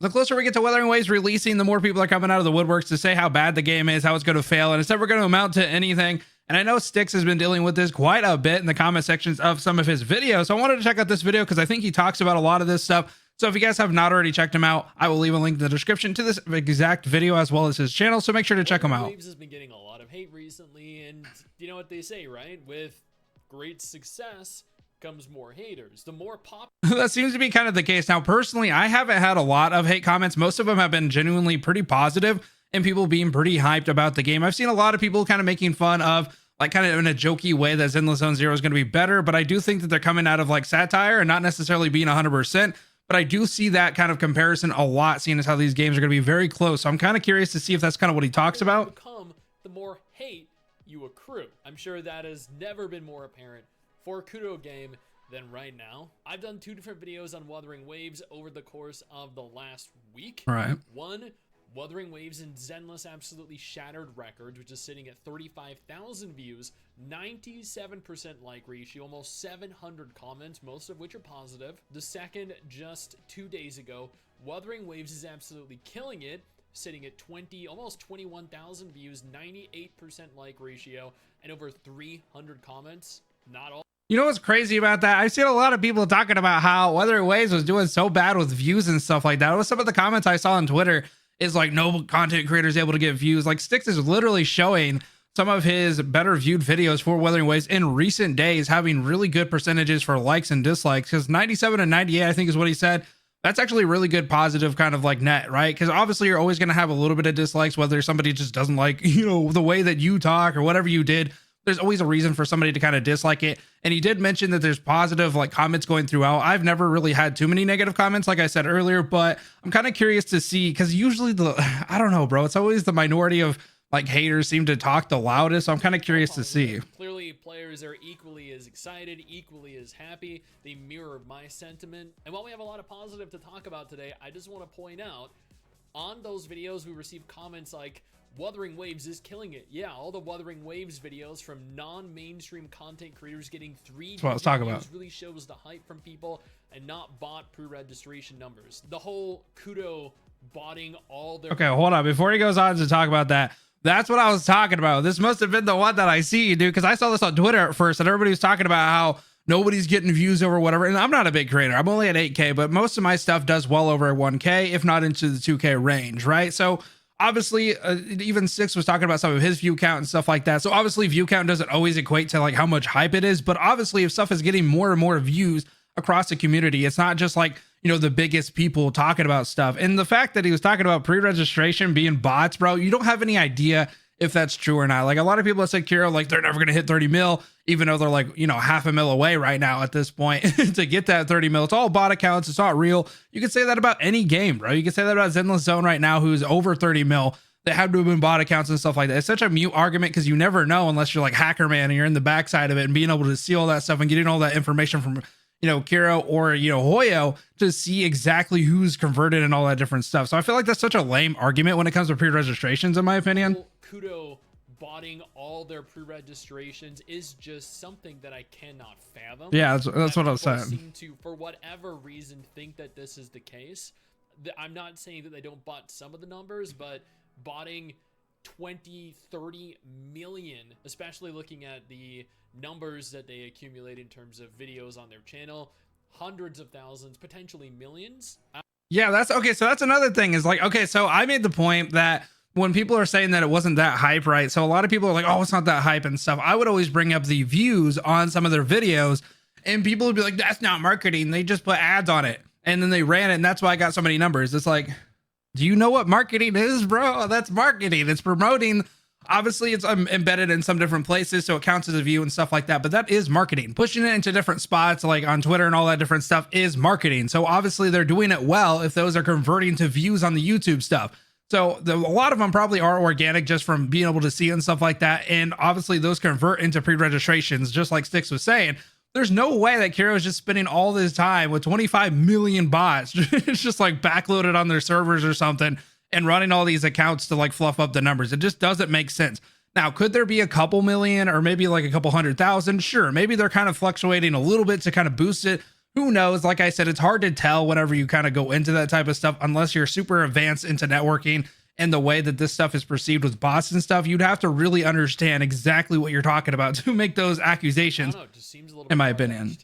The closer we get to Wuthering Waves releasing, the more people are coming out of the woodworks to say how bad the game is, how it's going to fail, and it's never going to amount to anything. And I know Styx has been dealing with this quite a bit in the comment sections of some of his videos. So I wanted to check out this video because I think he talks about a lot of this stuff. So if you guys have not already checked him out, I will leave a link in the description to this exact video as well as his channel. So make sure to check him out. Waves has been getting a lot of hate recently, and you know what they say, right? With great success comes more haters. The more pop that seems to be kind of the case. Now, personally, I haven't had a lot of hate comments. Most of them have been genuinely pretty positive and people being pretty hyped about the game. I've seen a lot of people kind of making fun of, like, kind of in a jokey way that Zenless Zone Zero is going to be better, but I do think that they're coming out of like satire and not necessarily being 100%. But I do see that kind of comparison a lot, seeing as how these games are going to be very close. So I'm kind of curious to see if that's kind of what he talks about. The more hate you accrue. I'm sure that has never been more apparent for a Kudo game than right now. I've done 2 different videos on Wuthering Waves over the course of the last week. Right. One, Wuthering Waves and Zenless absolutely shattered records, which is sitting at 35,000 views, 97% like ratio, almost 700 comments, most of which are positive. The second, just 2 days ago, Wuthering Waves is absolutely killing it, sitting at almost 21,000 views, 98% like ratio, and over 300 comments. Not all. You know what's crazy about that? I've seen a lot of people talking about how Wuthering Waves was doing so bad with views and stuff like that. With some of the comments I saw on Twitter is like, no content creators able to get views. Like, Styx is literally showing some of his better viewed videos for Wuthering Waves in recent days, having really good percentages for likes and dislikes, because 97 and 98, I think is what he said. That's actually really good positive kind of like net, right? Because obviously you're always going to have a little bit of dislikes, whether somebody just doesn't like, you know, the way that you talk or whatever you did. There's always a reason for somebody to kind of dislike it. And he did mention that there's positive like comments going throughout. I've never really had too many negative comments, like I said earlier, but I'm kind of curious to see, because usually I don't know, bro, it's always the minority of like haters seem to talk the loudest. So I'm kind of curious to see. Clearly players are equally as excited, equally as happy. They mirror my sentiment. And while we have a lot of positive to talk about today, I just want to point out on those videos, we received comments like, Wuthering Waves is killing it. Yeah, all the Wuthering Waves videos from non-mainstream content creators getting 3D That's what I was talking about. Really shows the hype from people and not bot pre-registration numbers. The whole Kudo botting all their... Okay, hold on. Before he goes on to talk about that, that's what I was talking about. This must have been the one that I see, dude, because I saw this on Twitter at first and everybody was talking about how nobody's getting views over whatever. And I'm not a big creator. I'm only at 8K, but most of my stuff does well over 1K, if not into the 2K range, right? So obviously, even Styx was talking about some of his view count and stuff like that. So obviously view count doesn't always equate to like how much hype it is, but obviously if stuff is getting more and more views across the community, it's not just like, you know, the biggest people talking about stuff. And the fact that he was talking about pre-registration being bots, bro, you don't have any idea if that's true or not. Like, a lot of people have said, Kiro, like, they're never going to hit 30 mil, even though they're like, you know, half a mil away right now at this point to get that 30 mil. It's all bot accounts. It's not real. You can say that about any game, bro. You can say that about Zenless Zone right now, who's over 30 mil. They have to have been bot accounts and stuff like that. It's such a mute argument because you never know unless you're like Hacker Man and you're in the backside of it and being able to see all that stuff and getting all that information from, you know, Kiro or, you know, Hoyo to see exactly who's converted and all that different stuff. So I feel like that's such a lame argument when it comes to pre-registrations, in my opinion. Kudo botting all their pre-registrations is just something that I cannot fathom. Yeah, that's what I was saying. Seem to, for whatever reason, think that this is the case. I'm not saying that they don't bot some of the numbers, but botting 20, 30 million, especially looking at the numbers that they accumulate in terms of videos on their channel, hundreds of thousands, potentially millions. Yeah, that's okay. So that's another thing is like, okay, so I made the point that when people are saying that it wasn't that hype, right? So a lot of people are like, oh, it's not that hype and stuff. I would always bring up the views on some of their videos and people would be like, that's not marketing. They just put ads on it and then they ran it. And that's why I got so many numbers. It's like, do you know what marketing is, bro? That's marketing. It's promoting. Obviously, it's embedded in some different places, so it counts as a view and stuff like that. But that is marketing. Pushing it into different spots, like on Twitter and all that different stuff, is marketing. So obviously, they're doing it well if those are converting to views on the YouTube stuff. So a lot of them probably are organic just from being able to see and stuff like that. And obviously, those convert into pre-registrations, just like Styx was saying. There's no way that Kiro is just spending all this time with 25 million bots. It's just like backloaded on their servers or something and running all these accounts to like fluff up the numbers. It just doesn't make sense. Now, could there be a couple million or maybe like a couple 100,000? Sure. Maybe they're kind of fluctuating a little bit to kind of boost it. who knows? Like I said, it's hard to tell whenever you kind of go into that type of stuff, unless you're super advanced into networking and the way that this stuff is perceived with bots and stuff. You'd have to really understand exactly what you're talking about to make those accusations, I don't know, it just seems a little in my far-fetched. opinion.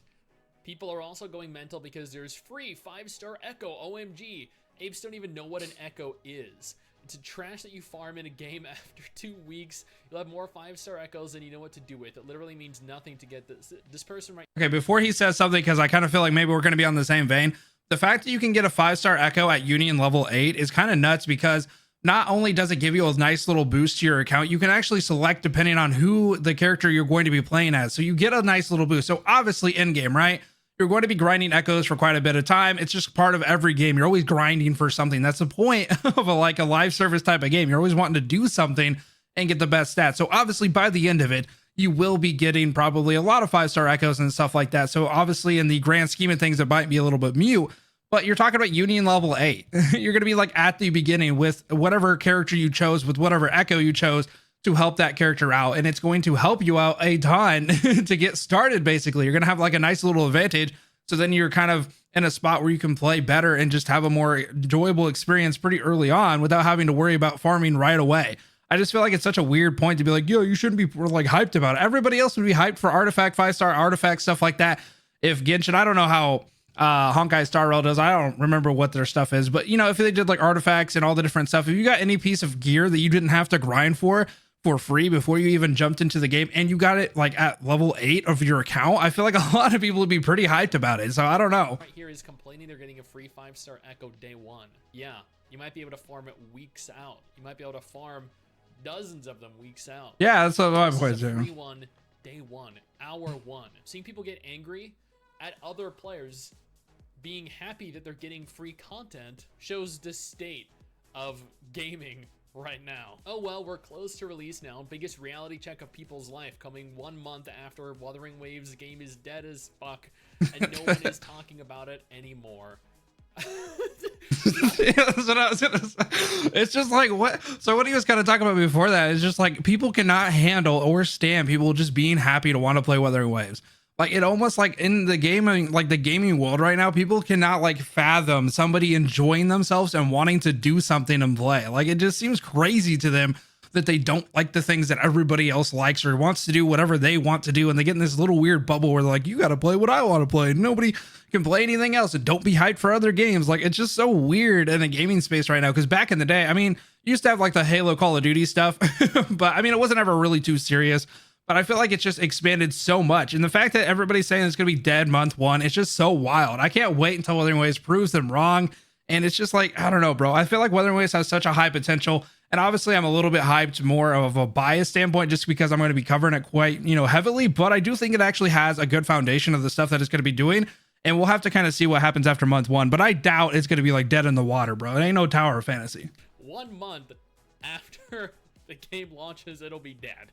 People are also going mental because there's free 5-star Echo. OMG. Apes don't even know what an Echo is. It's a trash that you farm in a game. After 2 weeks, you'll have more 5-star Echoes than you know what to do with. It literally means nothing to get this person right. Okay, before he says something, because I kind of feel like maybe we're going to be on the same vein, the fact that you can get a 5-star Echo at Union level 8 is kind of nuts, because not only does it give you a nice little boost to your account, you can actually select depending on who the character you're going to be playing as. So you get a nice little boost. So obviously in game, right? You're going to be grinding Echoes for quite a bit of time. It's just part of every game. You're always grinding for something. That's the point of like a live service type of game. You're always wanting to do something and get the best stats. So obviously by the end of it, you will be getting probably a lot of 5-star Echoes and stuff like that. So obviously in the grand scheme of things, it might be a little bit mute, but you're talking about Union level 8. You're going to be like at the beginning with whatever character you chose, with whatever Echo you chose to help that character out. And it's going to help you out a ton to get started. Basically, you're going to have like a nice little advantage. So then you're kind of in a spot where you can play better and just have a more enjoyable experience pretty early on without having to worry about farming right away. I just feel like it's such a weird point to be like, yo, you shouldn't be like hyped about it. Everybody else would be hyped for artifact, 5-star artifact, stuff like that. If Genshin, I don't know how Honkai Star Rail does. I don't remember what their stuff is, but you know, if they did like artifacts and all the different stuff, if you got any piece of gear that you didn't have to grind for free before you even jumped into the game, and you got it like at level 8 of your account, I feel like a lot of people would be pretty hyped about it. So I don't know. Right here is complaining they're getting a free 5-star Echo day 1. Yeah, you might be able to farm it weeks out. You might be able to farm dozens of them weeks out. Yeah, that's what my This point is a is. free one, day 1, hour 1. Seeing people get angry at other players being happy that they're getting free content shows the state of gaming right now. Oh well, we're close to release now. Biggest reality check of people's life, coming 1 month after Wuthering Waves game is dead as fuck, and no one is talking about it anymore. Yeah, that's what I was gonna say. It's just like, what? So what he was kind of talking about before that is just like, people cannot handle or stand people just being happy to want to play Wuthering Waves. Like, it almost like in the gaming, like the gaming world right now, people cannot like fathom somebody enjoying themselves and wanting to do something and play. Like, it just seems crazy to them that they don't like the things that everybody else likes or wants to do whatever they want to do. And they get in this little weird bubble where they're like, you got to play what I want to play. Nobody can play anything else, and don't be hyped for other games. Like, it's just so weird in a gaming space right now. Cause back in the day, I mean, you used to have like the Halo Call of Duty stuff, but I mean, it wasn't ever really too serious. But I feel like it's just expanded so much. And the fact that everybody's saying it's going to be dead month 1, it's just so wild. I can't wait until Wuthering Waves proves them wrong. And it's just like, I don't know, bro. I feel like Wuthering Waves has such a high potential. And obviously I'm a little bit hyped more of a bias standpoint, just because I'm going to be covering it quite, you know, heavily. But I do think it actually has a good foundation of the stuff that it's going to be doing. And we'll have to kind of see what happens after month 1. But I doubt it's going to be like dead in the water, bro. It ain't no Tower of Fantasy. 1 month after the game launches, it'll be dead.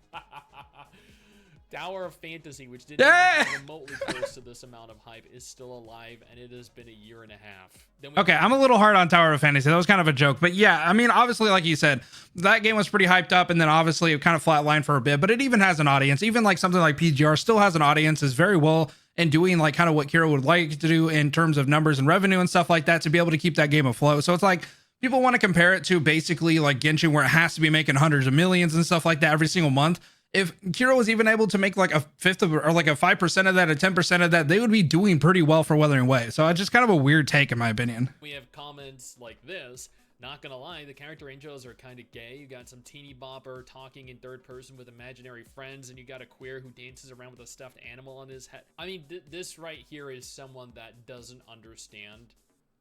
Tower of Fantasy, which didn't even come remotely close to this amount of hype, is still alive, and it has been a year and a half. Okay, I'm a little hard on Tower of Fantasy. That was kind of a joke. But yeah, I mean, obviously, like you said, that game was pretty hyped up, and then obviously it kind of flatlined for a bit, but it even has an audience. Even like something like PGR still has an audience, is very well and doing like kind of what Kira would like to do in terms of numbers and revenue and stuff like that, to be able to keep that game afloat. So it's like, people want to compare it to basically like Genshin, where it has to be making hundreds of millions and stuff like that every single month. If Kira was even able to make like a fifth of, or like a 5% of that, a 10% of that, they would be doing pretty well for Wuthering Waves. So it's just kind of a weird take in my opinion. We have comments like this. Not gonna lie, the character intros are kind of gay. You got some teeny bopper talking in third person with imaginary friends, and you got a queer who dances around with a stuffed animal on his head. I mean, this right here is someone that doesn't understand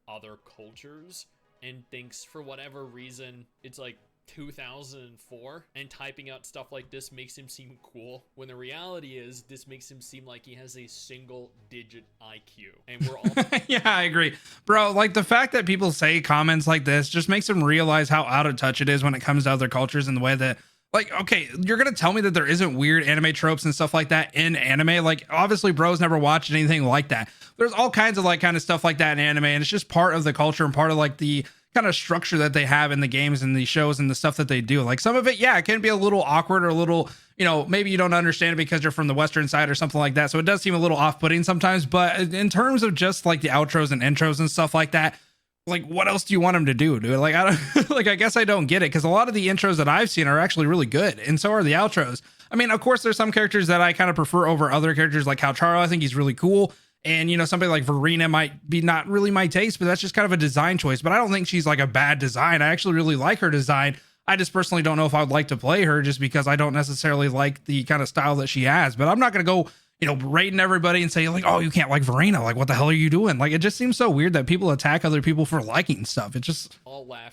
other cultures and thinks for whatever reason it's like 2004, and typing out stuff like this makes him seem cool, when the reality is this makes him seem like he has a single digit IQ, and we're all Yeah, I agree, bro. Like, the fact that people say comments like this just makes them realize how out of touch it is when it comes to other cultures, and the way that, like, okay, you're gonna tell me that there isn't weird anime tropes and stuff like that in anime? Like, obviously bro's never watched anything like that. There's all kinds of like kind of stuff like that in anime, and it's just part of the culture and part of like the kind of structure that they have in the games and the shows and the stuff that they do. Like some of it, yeah, it can be a little awkward or a little, you know, maybe you don't understand it because you're from the Western side or something like that. So it does seem a little off-putting sometimes, but in terms of just like the outros and intros and stuff like that, like what else do you want them to do, dude? Like, I don't like, I guess I don't get it, because a lot of the intros that I've seen are actually really good, and so are the outros. I mean, of course, there's some characters that I kind of prefer over other characters, like Charo. I think he's really cool. And, you know, somebody like Verena might be not really my taste, but that's just kind of a design choice. But I don't think she's like a bad design. I actually really like her design. I just personally don't know if I would like to play her, just because I don't necessarily like the kind of style that she has. But I'm not going to go, you know, rating everybody and say like, oh, you can't like Verena. Like, what the hell are you doing? Like, it just seems so weird that people attack other people for liking stuff. It's just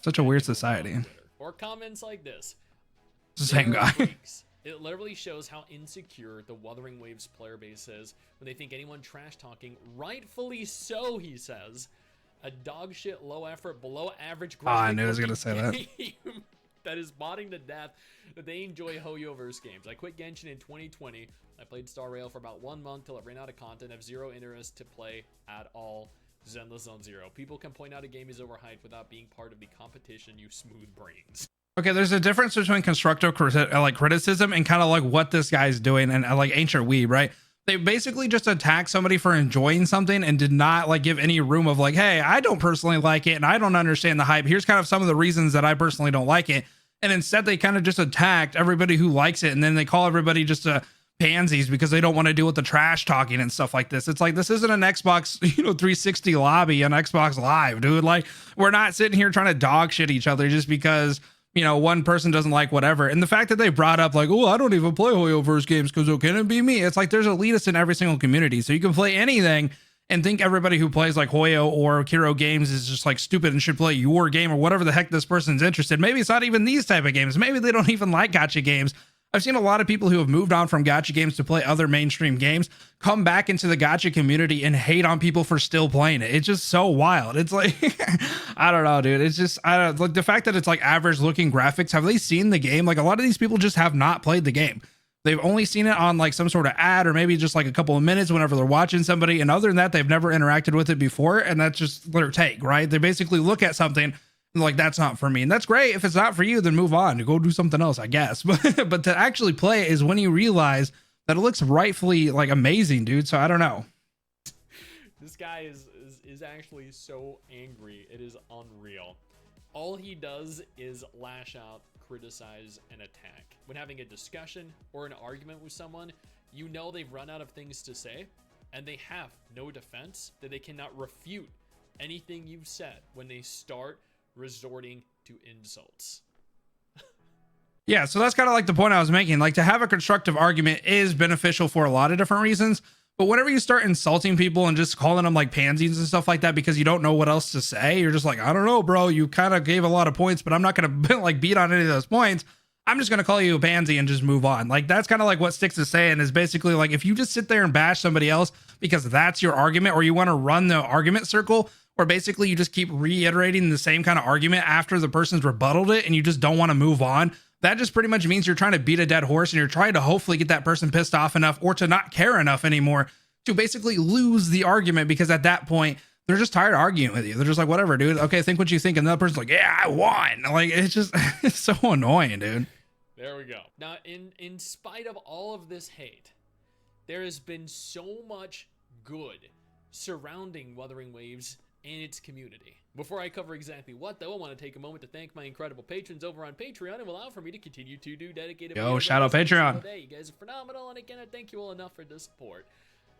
such a weird society. Or comments like this. It's the same guy. It literally shows how insecure the Wuthering Waves player base is when they think anyone trash talking, rightfully so, he says, a dog shit, low effort, below average graphic. I knew I was going to say that. That is modding to death, that they enjoy Hoyoverse games. I quit Genshin in 2020. I played Star Rail for about 1 month till it ran out of content. I have zero interest to play at all. Zenless Zone Zero. People can point out a game is overhyped without being part of the competition, you smooth brains. Okay, there's a difference between constructive criticism and kind of like what this guy's doing, and like Ancient Weeb, right? They basically just attacked somebody for enjoying something and did not like give any room of like, hey, I don't personally like it and I don't understand the hype. Here's kind of some of the reasons that I personally don't like it. And instead they kind of just attacked everybody who likes it, and then they call everybody just pansies because they don't want to deal with the trash talking and stuff like this. It's like, this isn't an Xbox, you know, 360 lobby on Xbox Live, dude. Like, we're not sitting here trying to dog shit each other just because, you know, one person doesn't like whatever. And the fact that they brought up like, oh, I don't even play Hoyoverse games because it can't be me. It's like, there's elitists in every single community. So you can play anything and think everybody who plays like Hoyo or Kiro games is just like stupid and should play your game or whatever the heck this person's interested. Maybe it's not even these type of games. Maybe they don't even like gacha games. I've seen a lot of people who have moved on from gacha games to play other mainstream games come back into the gacha community and hate on people for still playing it. It's just so wild. It's like, I don't know, dude. It's just, I don't like the fact that it's like average looking graphics. Have they seen the game? Like, a lot of these people just have not played the game. They've only seen it on like some sort of ad or maybe just like a couple of minutes whenever they're watching somebody. And other than that, they've never interacted with it before. And that's just their take, right? They basically look at something and like, that's not for me. And that's great. If it's not for you, then move on to go do something else, I guess. But to actually play it is when you realize that it looks rightfully like amazing, dude. So I don't know. This guy is actually so angry. It is unreal. All he does is lash out, criticize, and attack. When having a discussion or an argument with someone, you know they've run out of things to say, and they have no defense, that they cannot refute anything you've said when they start resorting to insults. Yeah, so that's kind of like the point I was making. Like, to have a constructive argument is beneficial for a lot of different reasons. But whenever you start insulting people and just calling them like pansies and stuff like that because you don't know what else to say, you're just like, I don't know, bro. You kind of gave a lot of points, but I'm not going to like beat on any of those points. I'm just going to call you a pansy and just move on. Like, that's kind of like what Styx is saying, is basically like, if you just sit there and bash somebody else because that's your argument, or you want to run the argument circle, or basically you just keep reiterating the same kind of argument after the person's rebutted it and you just don't want to move on, that just pretty much means you're trying to beat a dead horse, and you're trying to hopefully get that person pissed off enough or to not care enough anymore to basically lose the argument, because at that point they're just tired of arguing with you. They're just like, whatever, dude. Okay, think what you think. And the other person's like, yeah, I won. Like, it's just, it's so annoying, dude. There we go. Now, in spite of all of this hate, there has been so much good surrounding Wuthering Waves and its community. Before I cover exactly what, though, I want to take a moment to thank my incredible patrons over on Patreon and allow for me to continue to do dedicated videos. Shout out Patreon. You guys are phenomenal, and I cannot thank you all enough for the support.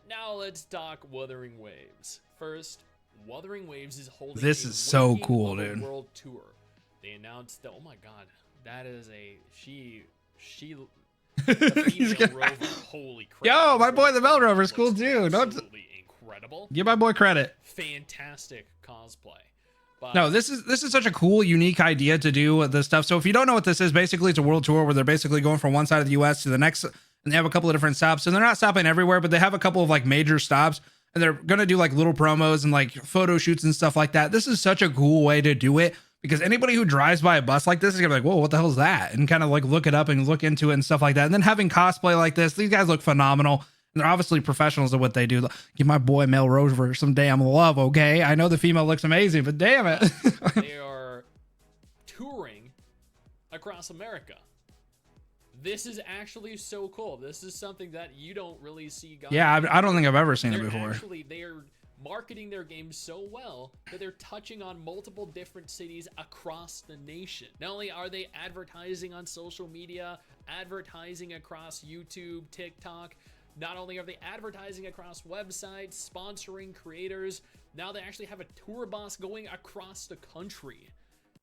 Now let's talk Wuthering Waves. First, Wuthering Waves is holding this is so cool, dude. World tour. They announced that, oh my god, that is a she Rover. Holy crap. Yo, my boy the Bell Rover is cool too. Absolutely incredible. Give my boy credit. Fantastic cosplay. But no, this is such a cool, unique idea to do this stuff. So if you don't know what this is, basically it's a world tour where they're basically going from one side of the US to the next, and they have a couple of different stops. And they're not stopping everywhere, but they have a couple of like major stops, and they're going to do like little promos and like photo shoots and stuff like that. This is such a cool way to do it, because anybody who drives by a bus like this is gonna be like, whoa, what the hell is that? And kind of like look it up and look into it and stuff like that. And then having cosplay like this, these guys look phenomenal. And they're obviously professionals at what they do. Give my boy Mel Rover some damn love, okay? I know the female looks amazing, but damn it. They are touring across America. This is actually so cool. This is something that you don't really see. Yeah, I don't think I've ever seen it before. Actually, they're marketing their game so well that they're touching on multiple different cities across the nation. Not only are they advertising on social media, advertising across YouTube, TikTok, not only are they advertising across websites, sponsoring creators, now they actually have a tour bus going across the country.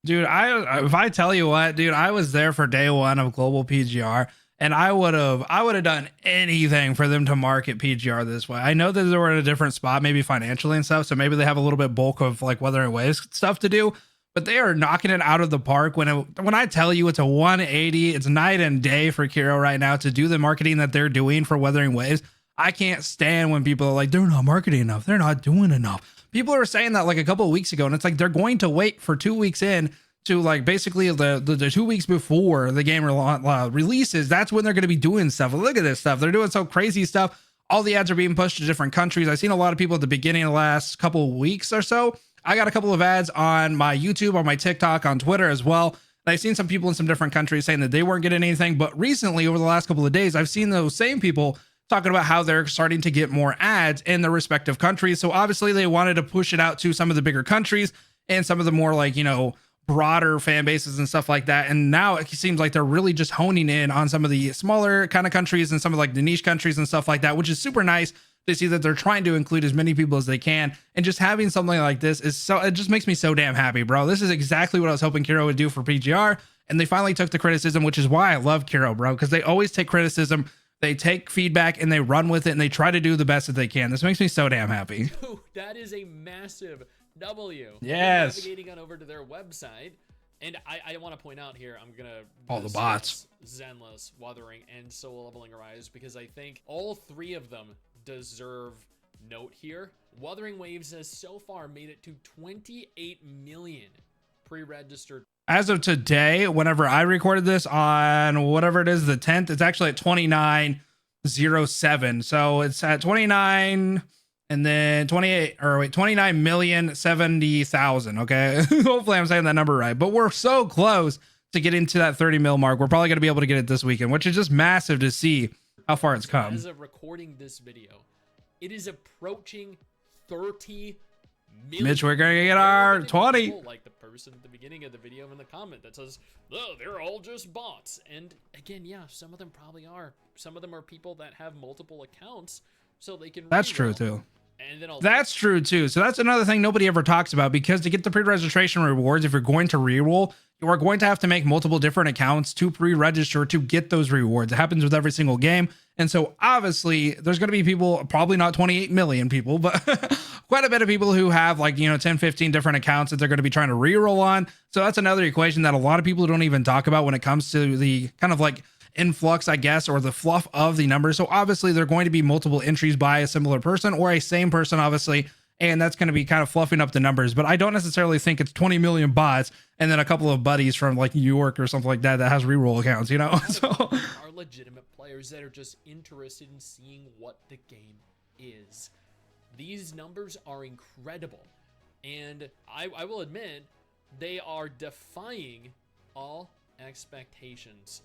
Dude, if I tell you what, dude, I was there for day one of Global PGR, and I would have done anything for them to market PGR this way. I know that they were in a different spot, maybe financially and stuff, so maybe they have a little bit bulk of like Wuthering Waves stuff to do, but they are knocking it out of the park. When I tell you it's a 180, it's night and day for Kiro right now to do the marketing that they're doing for Wuthering Waves. I can't stand when people are like, they're not marketing enough, they're not doing enough. People are saying that like a couple of weeks ago, and it's like they're going to wait for 2 weeks in to like basically the 2 weeks before the game releases. That's when they're going to be doing stuff. Look at this stuff. They're doing so crazy stuff. All the ads are being pushed to different countries. I've seen a lot of people at the beginning of the last couple of weeks or so. I got a couple of ads on my YouTube, on my TikTok, on Twitter as well. And I've seen some people in some different countries saying that they weren't getting anything. But recently, over the last couple of days, I've seen those same people talking about how they're starting to get more ads in their respective countries. So obviously they wanted to push it out to some of the bigger countries and some of the more like, broader fan bases and stuff like that. And now it seems like they're really just honing in on some of the smaller kind of countries and some of like the niche countries and stuff like that, which is super nice to see that they're trying to include as many people as they can. And just having something like this it just makes me so damn happy, bro. This is exactly what I was hoping Kiro would do for PGR. And they finally took the criticism, which is why I love Kiro, bro, because they always take criticism. They take feedback and they run with it and they try to do the best that they can. This makes me so damn happy. Dude, that is a massive W. Yes. Navigating on over to their website. And I want to point out here, I'm going to all the bots, Zenless, Wuthering, and Solo Leveling Arise, because I think all three of them deserve note here. Wuthering Waves has so far made it to 28 million pre-registered. As of today, whenever I recorded this on whatever it is, the 10th, it's actually at 2907. So it's at 29 and then 29,070,000. Okay. Hopefully I'm saying that number right, but we're so close to getting to that 30 mil mark. We're probably going to be able to get it this weekend, which is just massive to see how far it's come. As of recording this video, it is approaching 30 million. Mitch, we're going to get our 20. Like the person at the beginning of the video in the comment that says, oh, they're all just bots. And again, yeah, some of them probably are. Some of them are people that have multiple accounts so they can. That's true too. And then that's true too. So that's another thing nobody ever talks about, because to get the pre-registration rewards, if you're going to reroll, you are going to have to make multiple different accounts to pre-register to get those rewards. It happens with every single game. And so obviously there's going to be people, probably not 28 million people, but quite a bit of people who have like, 10, 15 different accounts that they're going to be trying to reroll on. So that's another equation that a lot of people don't even talk about when it comes to the kind of like influx, I guess, or the fluff of the numbers. So obviously there are going to be multiple entries by a similar person or a same person, obviously, and that's going to be kind of fluffing up the numbers. But I don't necessarily think it's 20 million bots and then a couple of buddies from like New York or something like that that has reroll accounts, So are legitimate players that are just interested in seeing what the game is. These numbers are incredible, and I will admit they are defying all expectations.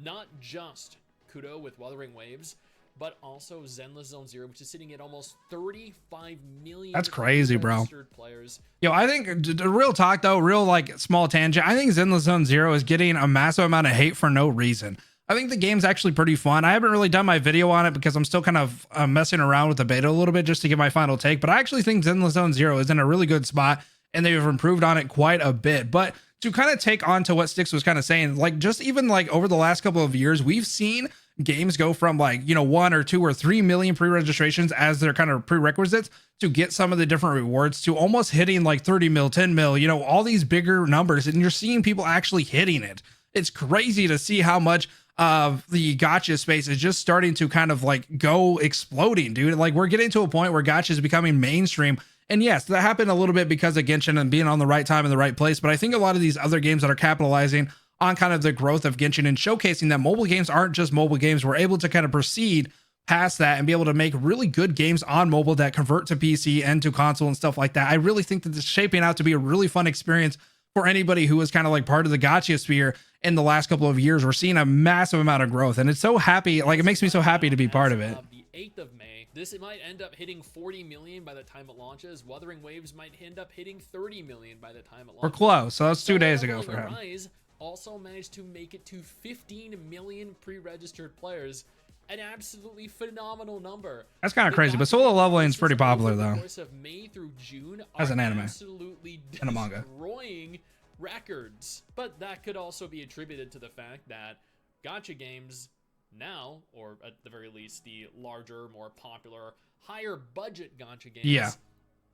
Not just Kudo with Wuthering Waves, but also Zenless Zone Zero, which is sitting at almost 35 million. That's crazy, bro. Players. Yo, I think the real talk though, real like small tangent, I think Zenless Zone Zero is getting a massive amount of hate for no reason. I think the game's actually pretty fun. I haven't really done my video on it because I'm still kind of messing around with the beta a little bit just to get my final take, but I actually think Zenless Zone Zero is in a really good spot and they've improved on it quite a bit. But to kind of take on to what Styx was kind of saying, like just even like over the last couple of years, we've seen games go from like, 1 or 2 or 3 million pre-registrations as their kind of prerequisites to get some of the different rewards to almost hitting like 30 mil, 10 mil, all these bigger numbers. And you're seeing people actually hitting it. It's crazy to see how much of the gacha space is just starting to kind of like go exploding, dude. Like we're getting to a point where gacha is becoming mainstream. And yes, that happened a little bit because of Genshin and being on the right time in the right place. But I think a lot of these other games that are capitalizing on kind of the growth of Genshin and showcasing that mobile games aren't just mobile games, we're able to kind of proceed past that and be able to make really good games on mobile that convert to PC and to console and stuff like that. I really think that this is shaping out to be a really fun experience for anybody who was kind of like part of the gacha sphere in the last couple of years. We're seeing a massive amount of growth, and it's so happy. Like, it makes me so happy to be part of it. The 8th of May, this might end up hitting 40 million by the time it launches. Wuthering Waves might end up hitting 30 million by the time it launches. We're close. So that's 2 days ago for him. Rise also managed to make it to 15 million pre-registered players. An absolutely phenomenal number. That's kind of crazy, but solo leveling is pretty popular though. The course of May through June as an anime absolutely and a manga, destroying records. But that could also be attributed to the fact that gacha games now, or at the very least the larger, more popular, higher budget gacha games,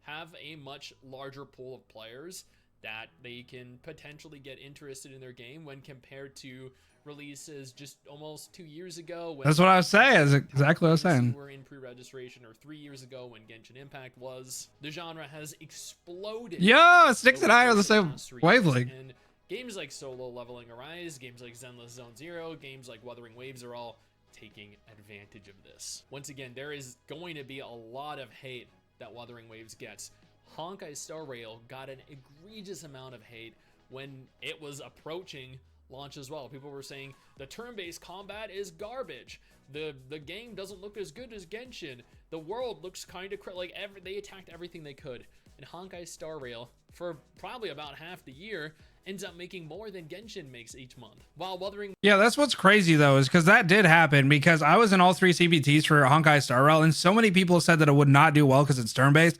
have a much larger pool of players that they can potentially get interested in their game when compared to releases just almost 2 years ago. That's what I was saying. Is exactly what I was saying. We're in pre-registration, or 3 years ago when Genshin Impact was. The genre has exploded. Yeah, Sticks and I are the same wavelength. And games like Solo Leveling Arise, games like Zenless Zone Zero, games like Wuthering Waves are all taking advantage of this. Once again, there is going to be a lot of hate that Wuthering Waves gets. Honkai Star Rail got an egregious amount of hate when it was approaching launch as well. People were saying the turn-based combat is garbage. The game doesn't look as good as Genshin. The world looks kind of like they attacked everything they could. And Honkai Star Rail, for probably about half the year, ends up making more than Genshin makes each month. While Wuthering... Yeah, that's what's crazy though, is because that did happen, because I was in all 3 CBTs for Honkai Star Rail, and so many people said that it would not do well because it's turn-based.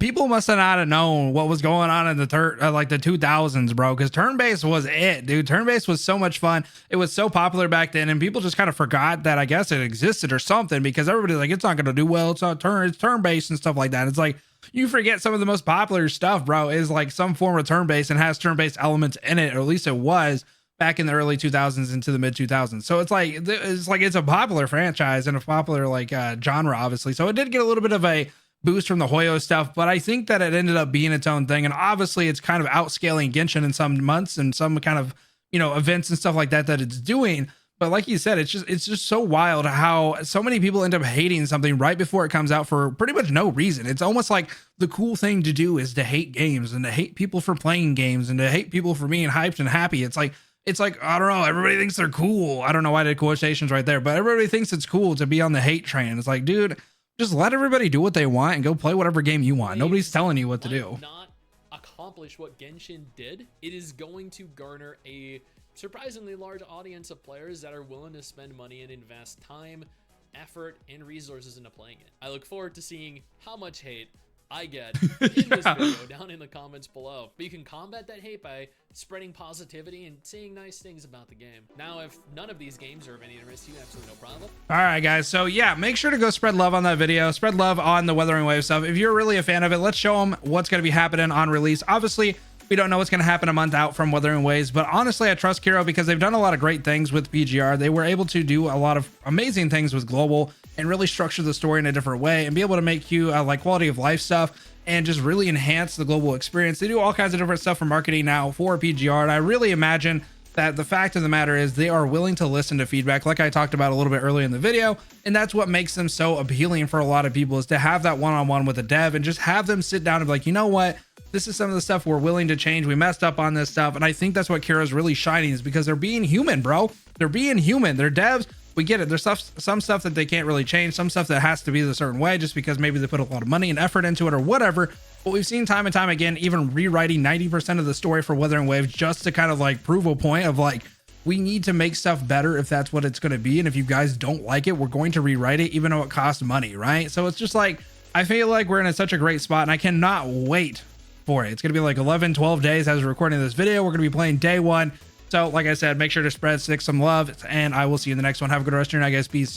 People must have not have known what was going on in the like the 2000s, bro, because turn-based was it, dude. Turn-based was so much fun. It was so popular back then, and people just kind of forgot that I guess it existed or something, because everybody's like, it's not going to do well. It's not it's turn-based and stuff like that. It's like, you forget some of the most popular stuff, bro, is like some form of turn-based and has turn-based elements in it, or at least it was back in the early 2000s into the mid 2000s. So it's like it's a popular franchise and a popular like genre, obviously. So it did get a little bit of a boost from the Hoyo stuff, but I think that it ended up being its own thing, and obviously it's kind of outscaling Genshin in some months and some kind of, you know, events and stuff like that it's doing. But like you said, it's just so wild how so many people end up hating something right before it comes out for pretty much no reason. It's almost like the cool thing to do is to hate games and to hate people for playing games and to hate people for being hyped and happy. It's like, I don't know, everybody thinks they're cool. I don't know why I did quotations right there, but everybody thinks it's cool to be on the hate train. It's like, dude, just let everybody do what they want and go play whatever game you want. Nobody's telling you what to do. Not accomplish what Genshin did. It is going to garner a surprisingly large audience of players that are willing to spend money and invest time, effort, and resources into playing it. I look forward to seeing how much hate I get in this video down in the comments below. But you can combat that hate by spreading positivity and saying nice things about the game. Now, if none of these games are of any interest to you, absolutely no problem. All right, guys. So yeah, make sure to go spread love on that video. Spread love on the Wuthering Waves stuff. If you're really a fan of it, let's show them what's going to be happening on release. Obviously, we don't know what's going to happen a month out from Wuthering Waves, but honestly, I trust Kiro because they've done a lot of great things with PGR. They were able to do a lot of amazing things with Global and really structure the story in a different way and be able to make you like quality of life stuff and just really enhance the global experience. They do all kinds of different stuff for marketing now for PGR, and I really imagine that the fact of the matter is they are willing to listen to feedback, like I talked about a little bit earlier in the video, and that's what makes them so appealing for a lot of people, is to have that one-on-one with a dev and just have them sit down and be like, you know what, this is some of the stuff we're willing to change. We messed up on this stuff, and I think that's what Kiro's really shining, is because they're being human, bro. They're being human. They're devs. We get it. There's some stuff that they can't really change, some stuff that has to be a certain way just because maybe they put a lot of money and effort into it or whatever. But we've seen time and time again, even rewriting 90% of the story for Wuthering Waves just to kind of like prove a point of like, we need to make stuff better if that's what it's going to be. And if you guys don't like it, we're going to rewrite it, even though it costs money, right? So it's just like, I feel like we're in such a great spot, and I cannot wait for it. It's going to be like 11, 12 days as we're recording this video. We're going to be playing day one. So like I said, make sure to spread Stick some love, and I will see you in the next one. Have a good rest of your night, guys. Peace.